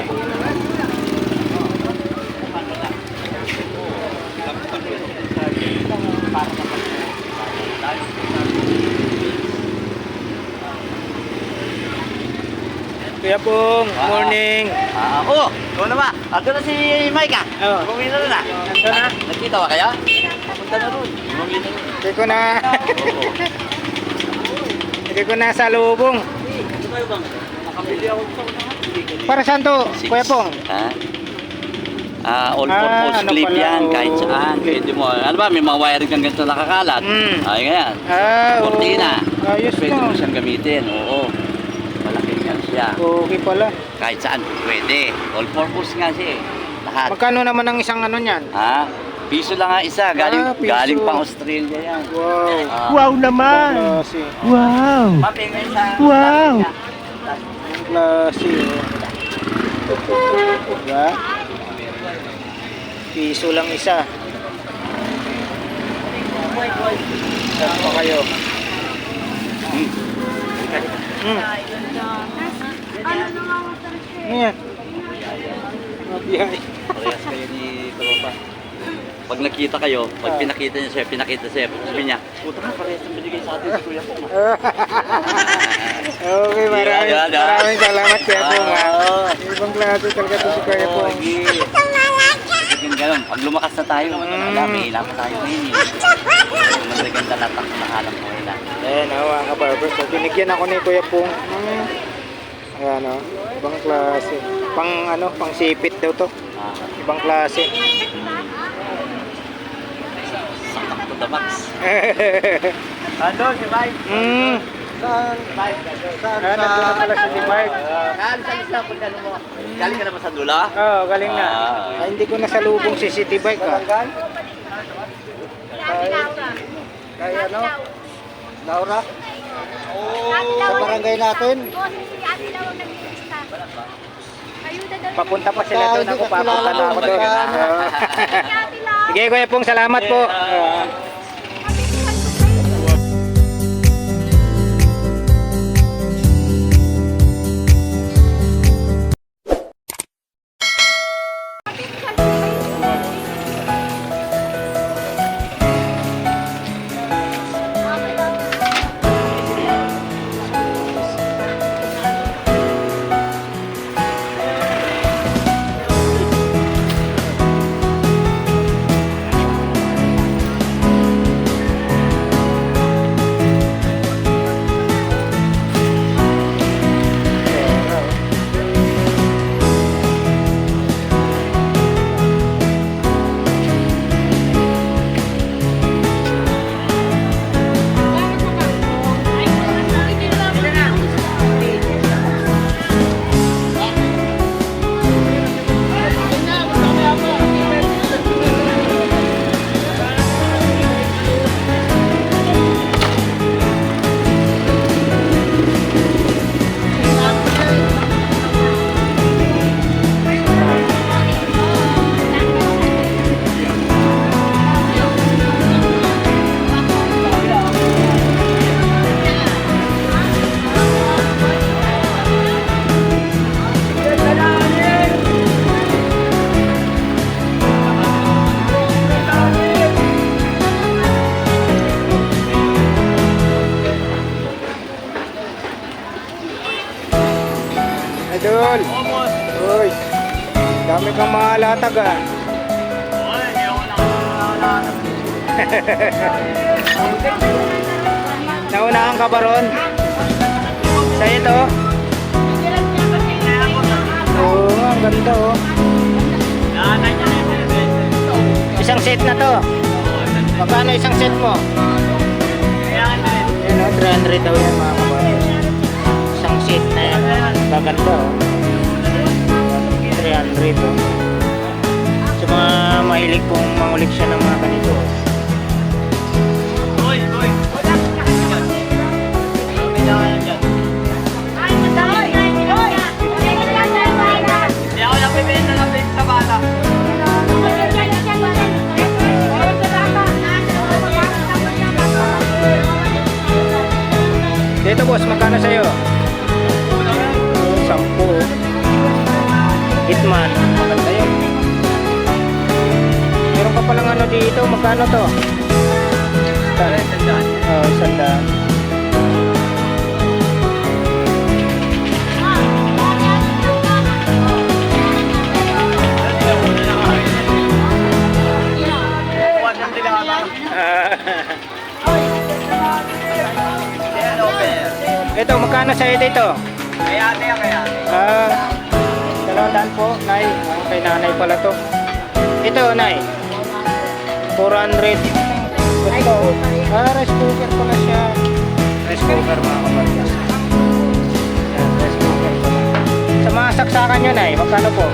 Kuya Pong, morning. Oo, ikaw na ba? Ando na si Mike ah. Oo. Bumili na rin ah. Ando na? Nagkita ba kayo? Punta na ron. Bumili na ron. Hindi ko na. Oo. Hindi ko na sa lubong. Ano kayo bang? Nakabili ako sa Para saan to, Kuya Pong? Ha? All purpose ano clip pala, yan, kahit oo. saan. Pwede mo. Ano ba, may mga wiring kang ganito nakakalat. Ay, ganyan. Cortina. Ayos Pwede na. mo siyang gamitin, oo. Malaking yan siya. Okay pala. Kahit saan, pwede. All purpose nga siya eh. Lahat. Magkano naman ang isang ano niyan? Ha? Piso lang nga isa. Piso. Galing pang Australia yan. Wow. Wow naman! Klase. Wow! Mapingay sa... Wow! Klase. Diba? Piso lang isa. Saan pa kayo? Ano yan? Mabiyay. Parehas kayo ni Tropa. Pag nakita kayo, pag pinakita niya sa'yo, sabi niya, puta ka, parehas na binigay sa atin si Kuya Pong. Okay, maraming salamat Kuya Pong. Ibang klase talaga ito si Kuya Pong. Sige, ganun. Pag lumakas na tayo, may ilang pa tayo ngayon eh. Magaganda lahat ang nakalang ko nila. Ayan o, mga kabarbers. So, binigyan ako ni Kuya Pong. Ayan o, ibang klase. Pang sipit daw to. Ibang klase. Sakak to the max. Ano, si Mike? Saan? Mike, saan? Nandun na pala si Mike. Galing ka na ba sa Dula? Oo, galing na. Ay, hindi ko nasalubong si City Bike ah. Kaya ano? Laura? Sa barangay natin? Papunta pa sila doon, ako papunta na ako doon. Sige Kuya Pong, salamat po. Idol. Uy. Dami kang mga latag ah. Naunahan ka ba ron? Sa'yo to? Oo, ang ganda oh. Isang set na to. Magkano isang set mo? Yan o, 300 daw yan mga kabayan. Isang set na yan. Gaganda oh. 300 oh. Sa mga mahilig pong mangulik siya ng mga ganito. Dito boss, magkano sa'yo? 10. Hitman. Maganda yun. Meron ka palang ano dito. Magkano to? Oh, sandaan. Ito, magkano sa'yo dito? Kaya. Ah, 200 po, Nay. Kay nanay pala to. Ito, Nay. 400. Ito. Rice cooker pala siya. Rice cooker, mga kabarkas. Yan, rice cooker pala. Sa mga saksakan nyo, Nay, magkano po?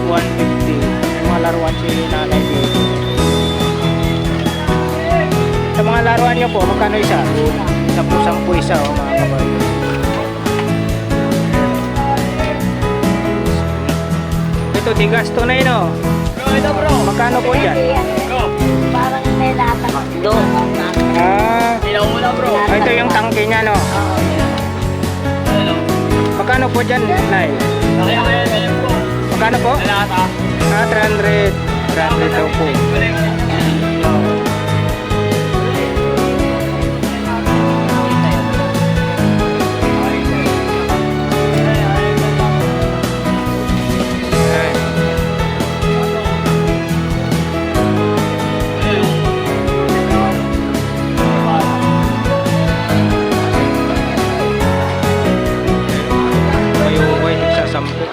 150. May mga laruan si nanay dito. Sa mga laruan nyo po, magkano isa? 10 isa, oh, mga kabarkas. Ito, tigas to na yun, oh. Magkano po yan? Parang nilatakdo. Ah, ito yung tangke niya, no? Magkano po dyan, Nay? Magkano po? 300. 300 daw po. May nagsasampo.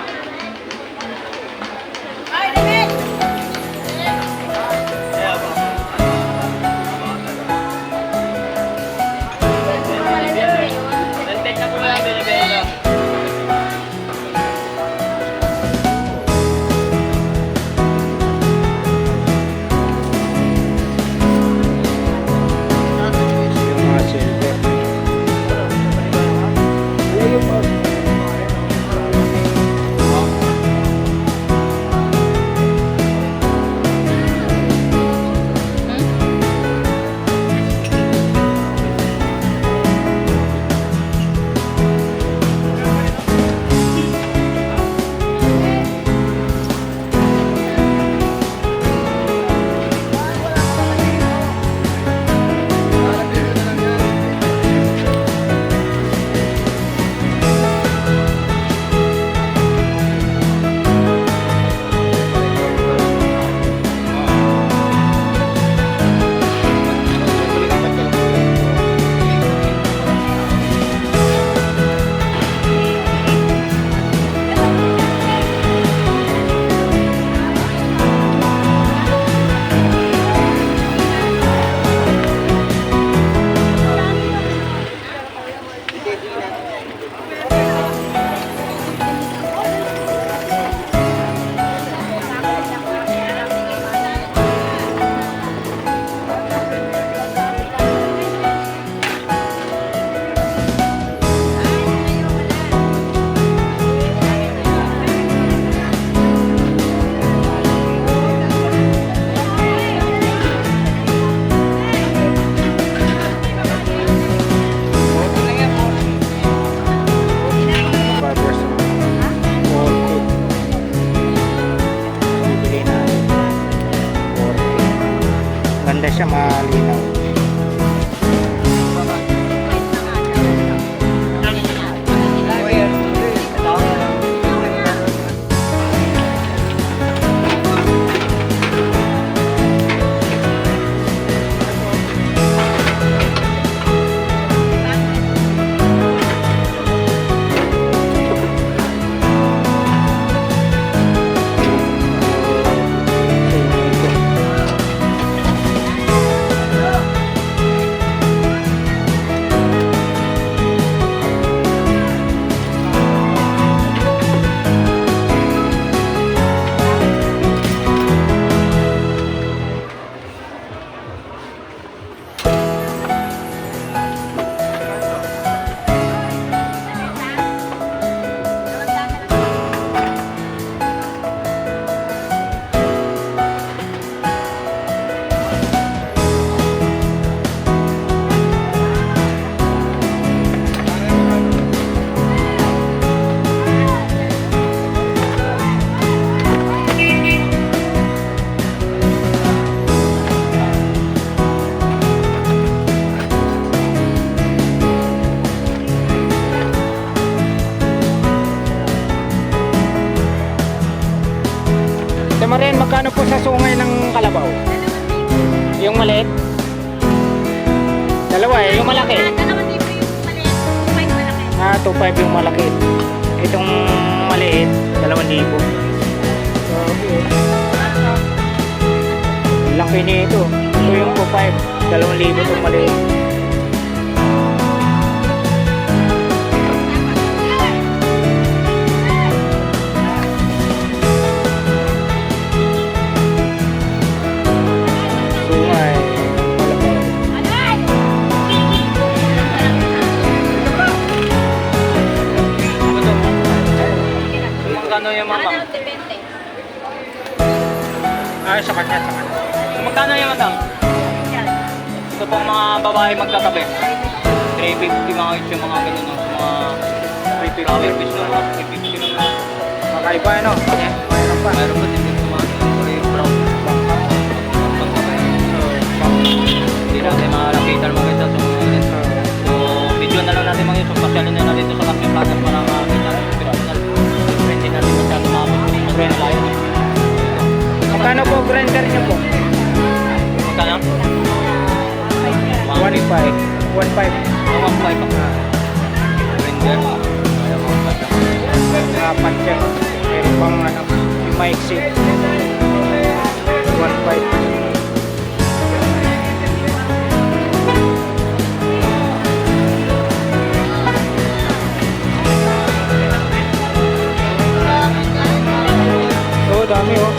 Yung mga silver. Ganda siya, malinaw. Marian, magkano po sa sungay ng kalabaw? Yung maliit? Dalawa eh, yung malaki. Dalawang libo yung maliit. May malaki. 2.5 yung malaki. Itong maliit, 2,000. Okay. Laki nito. Ito yung 2.5, 2,000 itong maliit. Sungay, kalabaw. Magkano yung mamang? Depende. Ay, sa kanya. Magkano yung madam? Ito pong mga babae magkatabi. 350 mga ito yung mga ganun no? Mga 350 flower fish no? 350 lang no? Makaiba ano? Mayroon pa. Mayroon pa din yung mga yung brown. Hindi natin makakita mga ito. So, video na lang natin mga ito. Pasyalin na natin ito sa Kapit Plaza para makakita natin. Pero hindi natin masyado makakita. Mag-rent layo. Magkano po grinder niyo po? Magkano? 1.5. 1.5. 1.5 pa. Render. Pansya. Meron pang ano, yung maiksi. 1.5. Oh, dami oh.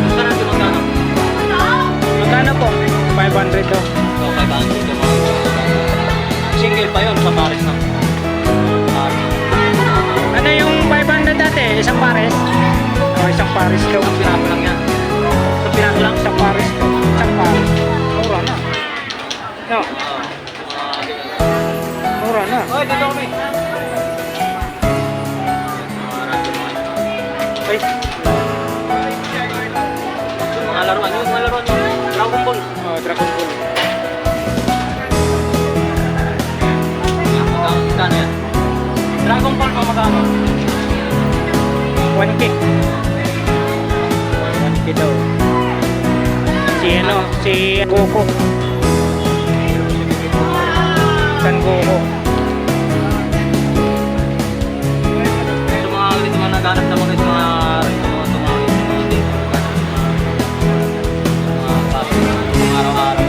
Gusto natin magkano? Magkano po? 500 to. So, 500 yung mga single pa yun sa Paris na. Paris. Ano yung 500 dati? Isang pares? Oh, isang pares daw. Isang piraso lang yan. Isang piraso lang, isang pares. Isang pares. Mura na. No, mura na. Oy, dito kami. Ay, Mga laruan yun, mga laruan yun. Dragon Ball. Dragon Ball. Magkano yan? Dragon Ball pa magkano? 1K. 1K daw. Si ano, si Goku. San Goku. Sa mga ulit mga naghanap na mga araw-araw.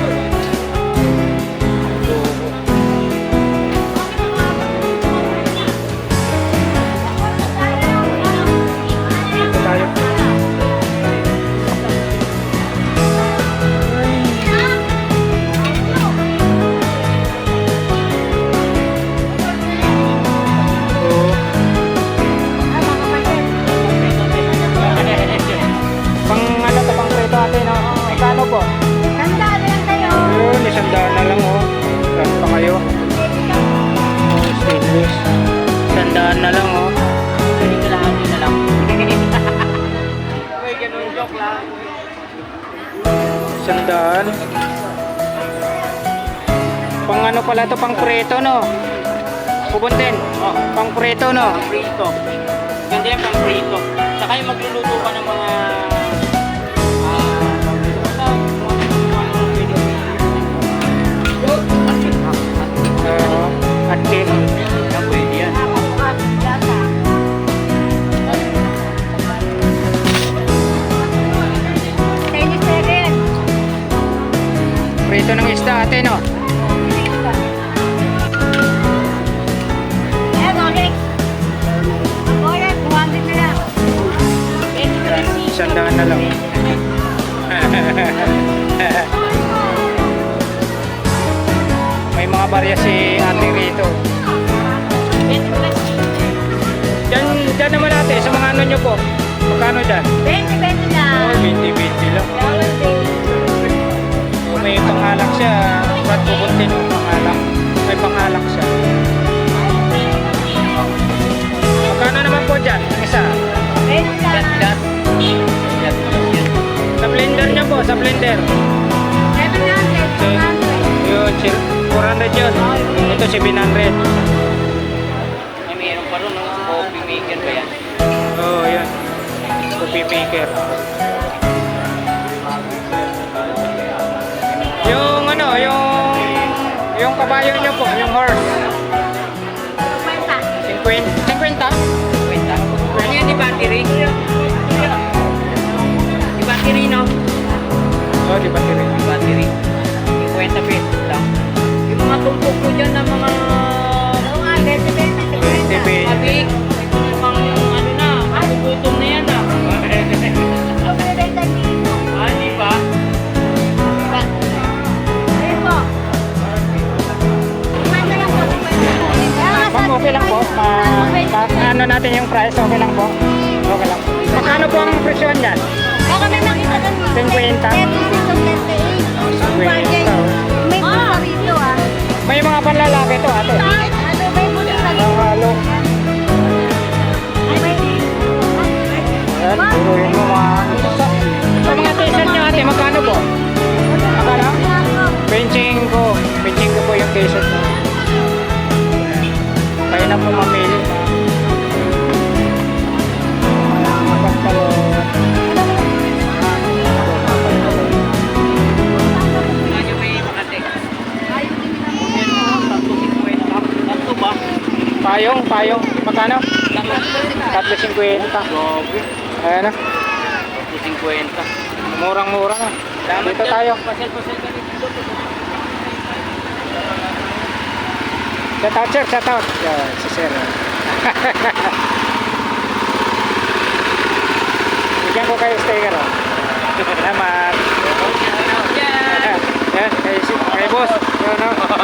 Dito tayo. Oo. Pang ano to, pang preto ate, no? Magkano po? Tanda na lang kayo. Yun, 100 na lang oh. Saan pa kayo? Oh, stainless. 100 na lang oh. Hindi ka lang na lang. May ganun joke lang. 100. Pang ano pala to, pang preto no? Pupuntin. Oh, pang preto no? Prito. Ganda yan pang prito. Saka yung magluluto ka ng mga At cake. yan pwede yan. Chinese seven. Prito ng isda ate no? Ayan, okay. Ako yan, 200 na lang. Yan, 100 na lang. May mga barya si ate rito. Dyan naman ate, sa mga ano nyo po. Magkano dyan? 20 na. Oh, 20 lang. Oh, may pangalak siya. Ba't pupuntin yung pangalak? May pangalak siya. Magkano naman po dyan? Ang isa? 20 na. Sa blender nyo po, sa blender. 700, 200. Yun, 400 yun. Ito 700. Ay, mayroon pa rin, no? Coffee maker ba yan? coffee maker. Yung ano, yung kabayo nyo po, yung horse. 50? 50? Ano yan, di battery? Di battery, no? Oh, di ba tiri? Di battery. 50 pesos lang. Yung mga tumpok ko dyan ng mga... Matik. Mukhang ano na, magugutom na yan ah. Ah, di ba? Ma'am, okay lang po. Ano natin yung price, okay lang po. Okay lang. Magkano po ang presyo niyan? 50. May mga panlalaki to, ate. Halo. Ayan, turuin mo mga... Sa mga t-shirt nyo, ate, magkano po? Magkano? 25 po yung t-shirt mo. Kaya na po mamili. Ano may makatik? Tatlo ba? Payong. Magkano? 3.50. Grabe. Ayan na. 50. Murang-mura na. Dito tayo. Pasel-pasel ka dito. Shout out, sir. Shout out. Si sir. Bigyan ko kayo sticker. Salamat. Yan, kay boss. Ano?